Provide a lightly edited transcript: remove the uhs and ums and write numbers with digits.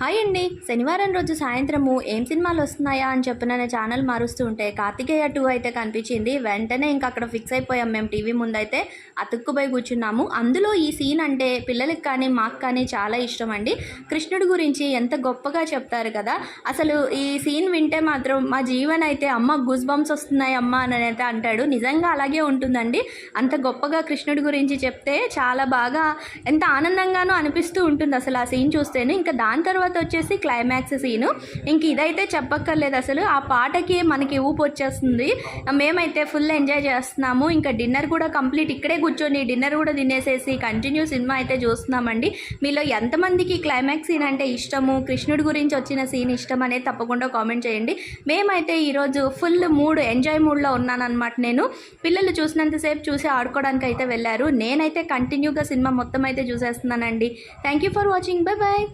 Hi అండి. శనివారం రోజు సాయంత్రము ఏం సినిమాలు వస్తున్నాయా అని చెప్పిన నా ఛానల్ మారుస్తూ ఉంటే కార్తికేయ 2 అయితే కనిపించింది. వెంటనే ఇంక అక్కడ ఫిక్స్ అయిపోయాం మేము. టీవీ ముందైతే అతుక్కుపోయి కూర్చున్నాము. అందులో ఈ సీన్ అంటే పిల్లలకి కానీ మాకు కానీ చాలా ఇష్టం అండి. కృష్ణుడి గురించి ఎంత గొప్పగా చెప్తారు కదా. అసలు ఈ సీన్ వింటే మాత్రం మా జీవన్ అయితే అమ్మ గూస్ బంప్స్ వస్తున్నాయి అమ్మ అని అయితే అంటాడు. నిజంగా అలాగే ఉంటుందండి. అంత గొప్పగా కృష్ణుడి గురించి చెప్తే చాలా బాగా ఎంత ఆనందంగానూ అనిపిస్తూ ఉంటుంది అసలు ఆ సీన్ చూస్తేనే. ఇంకా దాని తర్వాత వచ్చేసి క్లైమాక్స్ సీను. ఇంక ఇదైతే చెప్పక్కర్లేదు అసలు. ఆ పాటకి మనకి ఊపు వచ్చేస్తుంది. మేమైతే ఫుల్ ఎంజాయ్ చేస్తున్నాము. ఇంకా డిన్నర్ కూడా కంప్లీట్ ఇక్కడే కూర్చొని డిన్నర్ కూడా తినేసేసి కంటిన్యూ సినిమా అయితే చూస్తున్నామండి. మీలో ఎంతమందికి క్లైమాక్స్ సీన్ అంటే ఇష్టము, కృష్ణుడి గురించి వచ్చిన సీన్ ఇష్టం అనేది తప్పకుండా కామెంట్ చేయండి. మేమైతే ఈరోజు ఫుల్ ఎంజాయ్ మూడ్లో ఉన్నానన్నమాట. నేను పిల్లలు చూసినంతసేపు చూసి ఆడుకోవడానికి అయితే వెళ్ళారు. నేనైతే కంటిన్యూగా సినిమా మొత్తం అయితే చూసేస్తున్నానండి. Thank you for watching. Bye bye.